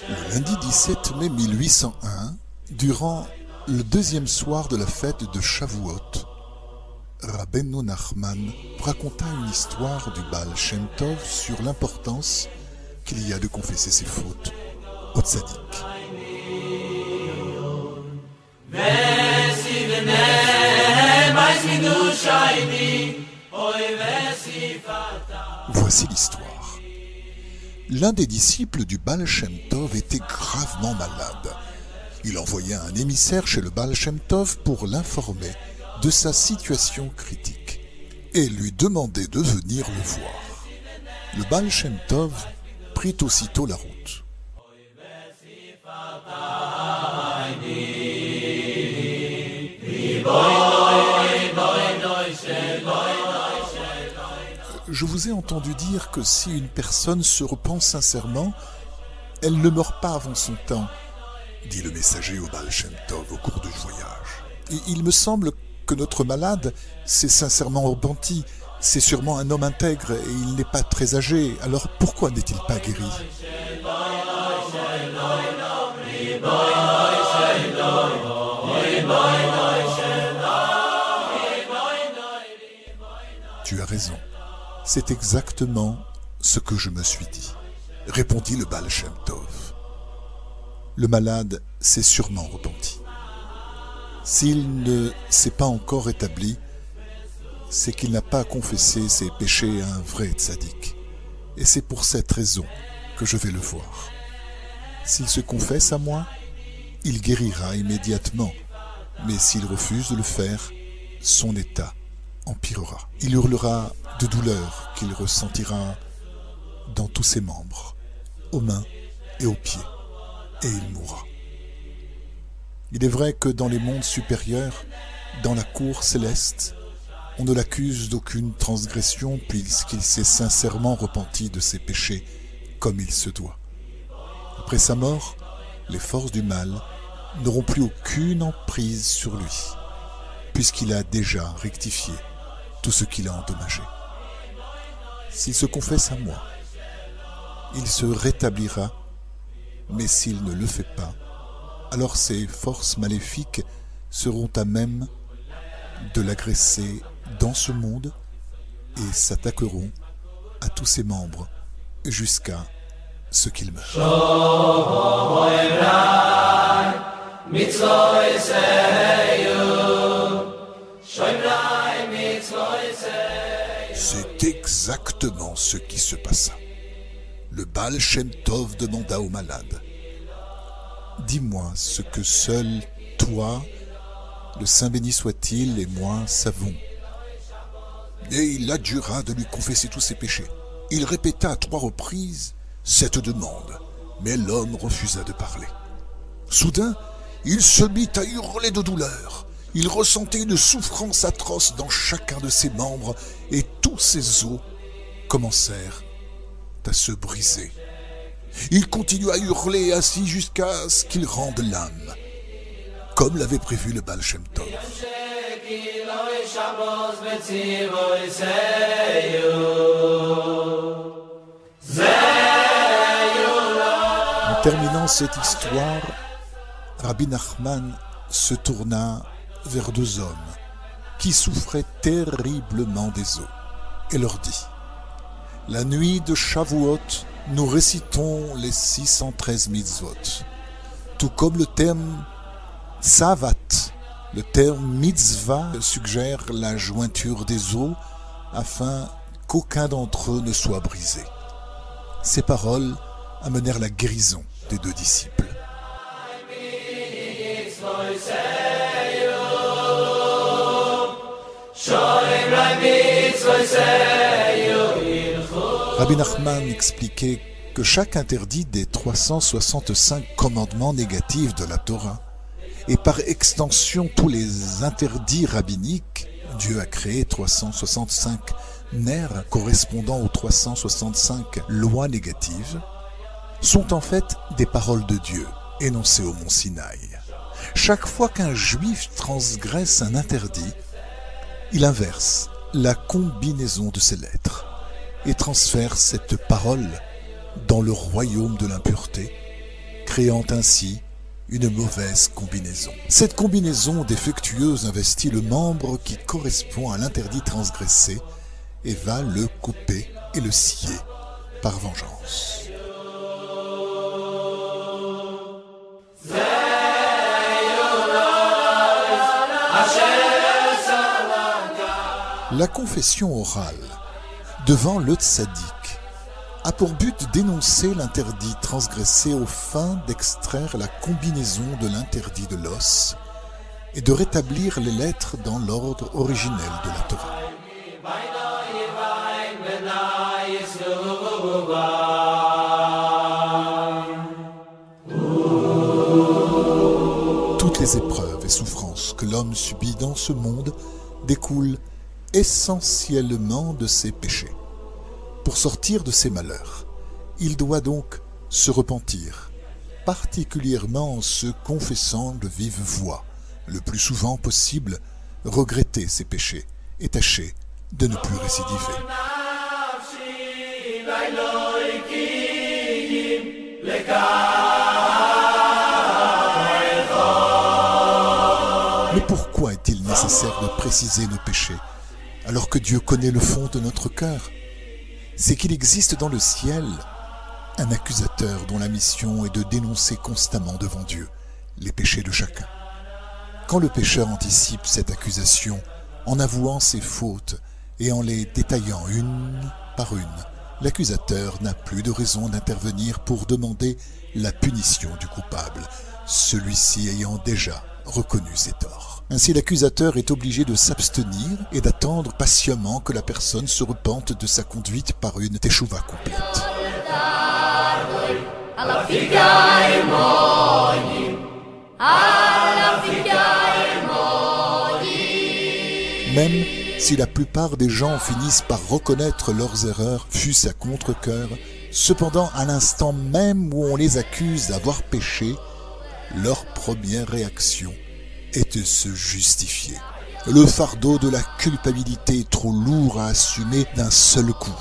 Le lundi 17 mai 1801, durant le deuxième soir de la fête de Shavuot, Rabbeinu Nachman raconta une histoire du Baal Shem Tov sur l'importance qu'il y a de confesser ses fautes au tzaddik. Voici l'histoire. L'un des disciples du Baal Shem Tov était gravement malade. Il envoya un émissaire chez le Baal Shem Tov pour l'informer de sa situation critique et lui demander de venir le voir. Le Baal Shem Tov prit aussitôt la route. Je vous ai entendu dire que si une personne se repent sincèrement, elle ne meurt pas avant son temps, dit le messager au Baal Shem Tov au cours du voyage. Et il me semble que notre malade s'est sincèrement repenti. C'est sûrement un homme intègre et il n'est pas très âgé. Alors pourquoi n'est-il pas guéri ? Tu as raison. C'est exactement ce que je me suis dit, répondit le Baal Shem Tov. Le malade s'est sûrement repenti. S'il ne s'est pas encore rétabli, c'est qu'il n'a pas confessé ses péchés à un vrai tzaddik. Et c'est pour cette raison que je vais le voir. S'il se confesse à moi, il guérira immédiatement. Mais s'il refuse de le faire, son état empirera. Il hurlera de douleur qu'il ressentira dans tous ses membres, aux mains et aux pieds, et il mourra. Il est vrai que dans les mondes supérieurs, dans la cour céleste, on ne l'accuse d'aucune transgression puisqu'il s'est sincèrement repenti de ses péchés comme il se doit. Après sa mort, les forces du mal n'auront plus aucune emprise sur lui, puisqu'il a déjà rectifié tout ce qu'il a endommagé. S'il se confesse à moi, il se rétablira, mais s'il ne le fait pas, alors ces forces maléfiques seront à même de l'agresser dans ce monde et s'attaqueront à tous ses membres jusqu'à ce qu'il meure. C'est exactement ce qui se passa. Le Baal Shem Tov demanda au malade: dis-moi ce que seul toi, le Saint béni soit-il, et moi savons. Et il adjura de lui confesser tous ses péchés. Il répéta à 3 reprises cette demande, mais l'homme refusa de parler. Soudain, il se mit à hurler de douleur. Il ressentait une souffrance atroce dans chacun de ses membres et tous ses os commencèrent à se briser. Il continua à hurler ainsi jusqu'à ce qu'il rende l'âme, comme l'avait prévu le Baal Shem Tov. En terminant cette histoire, Rabbi Nachman se tourna vers 2 hommes qui souffraient terriblement des os et leur dit: la nuit de Shavuot, nous récitons les 613 mitzvot. Tout comme le terme tzavat, le terme mitzvah suggère la jointure des os afin qu'aucun d'entre eux ne soit brisé. Ces paroles amenèrent la guérison des 2 disciples. Rabbi Nachman expliquait que chaque interdit des 365 commandements négatifs de la Torah, et par extension tous les interdits rabbiniques, Dieu a créé 365 nerfs correspondant aux 365 lois négatives, sont en fait des paroles de Dieu énoncées au mont Sinaï. Chaque fois qu'un juif transgresse un interdit, il inverse la combinaison de ces lettres et transfère cette parole dans le royaume de l'impureté, créant ainsi une mauvaise combinaison. Cette combinaison défectueuse investit le membre qui correspond à l'interdit transgressé et va le couper et le scier par vengeance. La confession orale devant le tzaddik a pour but d'énoncer l'interdit transgressé aux fins d'extraire la combinaison de l'interdit de l'os et de rétablir les lettres dans l'ordre originel de la Torah. Toutes les épreuves et souffrances que l'homme subit dans ce monde découlent essentiellement de ses péchés. Pour sortir de ses malheurs, il doit donc se repentir, particulièrement en se confessant de vive voix, le plus souvent possible, regretter ses péchés et tâcher de ne plus récidiver. Mais pourquoi est-il nécessaire de préciser nos péchés alors que Dieu connaît le fond de notre cœur? C'est qu'il existe dans le ciel un accusateur dont la mission est de dénoncer constamment devant Dieu les péchés de chacun. Quand le pécheur anticipe cette accusation en avouant ses fautes et en les détaillant une par une, l'accusateur n'a plus de raison d'intervenir pour demander la punition du coupable, celui-ci ayant déjà reconnu ses torts. Ainsi, l'accusateur est obligé de s'abstenir et d'attendre patiemment que la personne se repente de sa conduite par une teshuva complète. Même si la plupart des gens finissent par reconnaître leurs erreurs, fût-ce à contre-cœur, cependant, à l'instant même où on les accuse d'avoir péché, leur première réaction est de se justifier. Le fardeau de la culpabilité est trop lourd à assumer d'un seul coup.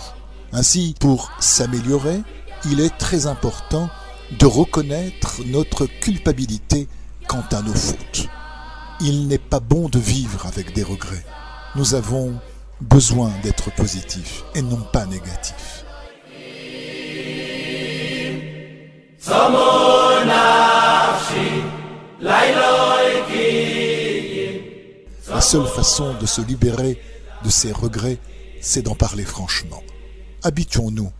Ainsi, pour s'améliorer, il est très important de reconnaître notre culpabilité quant à nos fautes. Il n'est pas bon de vivre avec des regrets. Nous avons besoin d'être positifs et non pas négatifs. La seule façon de se libérer de ces regrets, c'est d'en parler franchement. Habituons-nous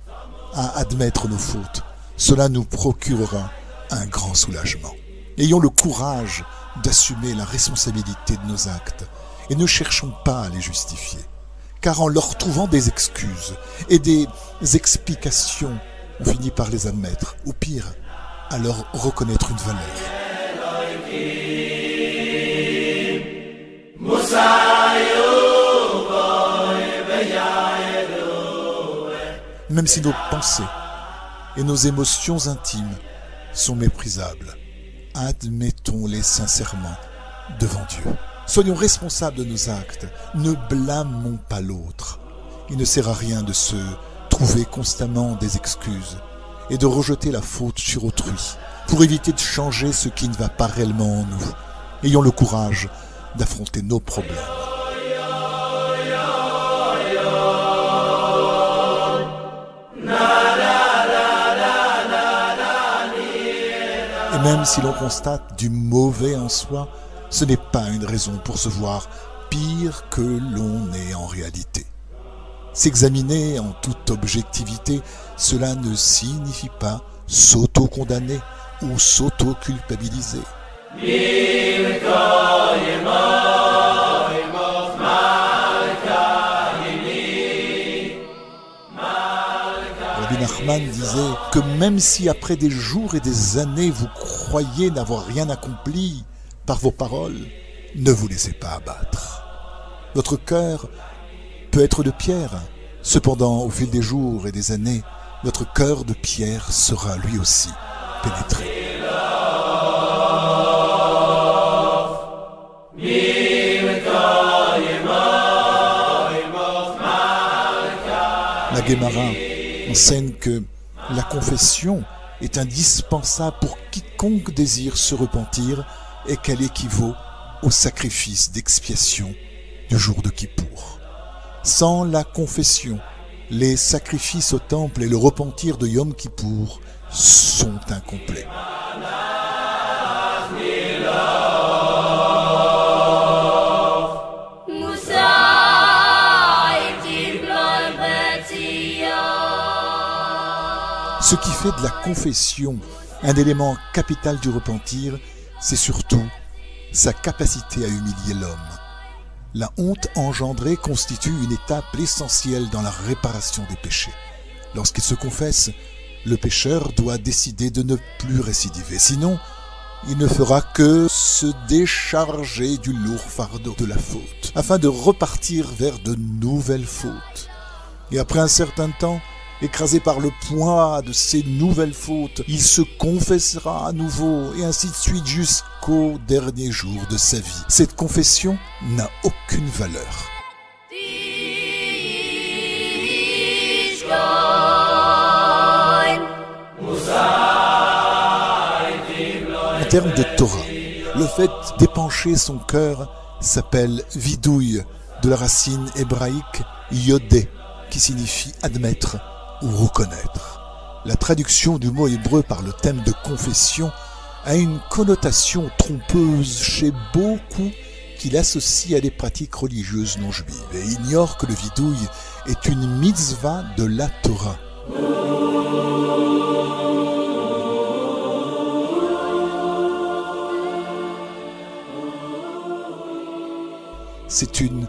à admettre nos fautes. Cela nous procurera un grand soulagement. Ayons le courage d'assumer la responsabilité de nos actes et ne cherchons pas à les justifier. Car en leur trouvant des excuses et des explications, on finit par les admettre, ou pire, à leur reconnaître une valeur. Même si nos pensées et nos émotions intimes sont méprisables, admettons-les sincèrement devant Dieu. Soyons responsables de nos actes, ne blâmons pas l'autre. Il ne sert à rien de se trouver constamment des excuses et de rejeter la faute sur autrui pour éviter de changer ce qui ne va pas réellement en nous. Ayons le courage d'affronter nos problèmes. Et même si l'on constate du mauvais en soi, ce n'est pas une raison pour se voir pire que l'on est en réalité. S'examiner en toute objectivité, cela ne signifie pas s'auto-condamner ou s'auto-culpabiliser. Rabbi Nachman disait que même si après des jours et des années vous croyez n'avoir rien accompli par vos paroles, ne vous laissez pas abattre. Votre cœur peut être de pierre, cependant au fil des jours et des années, votre cœur de pierre sera lui aussi pénétré. La Guémara enseigne que la confession est indispensable pour quiconque désire se repentir et qu'elle équivaut au sacrifice d'expiation du jour de Kippour. Sans la confession, les sacrifices au temple et le repentir de Yom Kippour sont incomplets. Ce qui fait de la confession un élément capital du repentir, c'est surtout sa capacité à humilier l'homme. La honte engendrée constitue une étape essentielle dans la réparation des péchés. Lorsqu'il se confesse, le pécheur doit décider de ne plus récidiver. Sinon, il ne fera que se décharger du lourd fardeau de la faute, afin de repartir vers de nouvelles fautes. Et après un certain temps, écrasé par le poids de ces nouvelles fautes, il se confessera à nouveau, et ainsi de suite jusqu'au dernier jour de sa vie. Cette confession n'a aucune valeur. En termes de Torah, le fait d'épancher son cœur s'appelle vidouille, de la racine hébraïque yodé, qui signifie admettre ou reconnaître. La traduction du mot hébreu par le thème de confession a une connotation trompeuse chez beaucoup qui l'associent à des pratiques religieuses non juives et ignorent que le vidouille est une mitzvah de la Torah. C'est une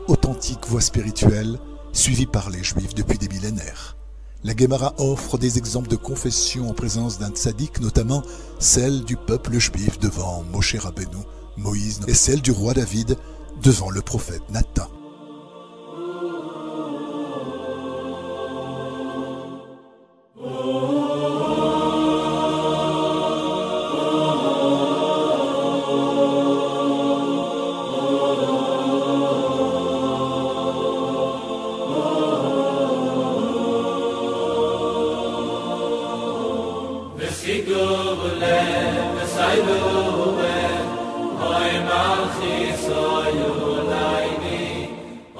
authentique voie spirituelle suivie par les Juifs depuis des millénaires. La Guémara offre des exemples de confession en présence d'un tzaddik, notamment celle du peuple juif devant Moshe Rabbeinu, Moïse, et celle du roi David devant le prophète Nathan.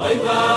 Bye bye.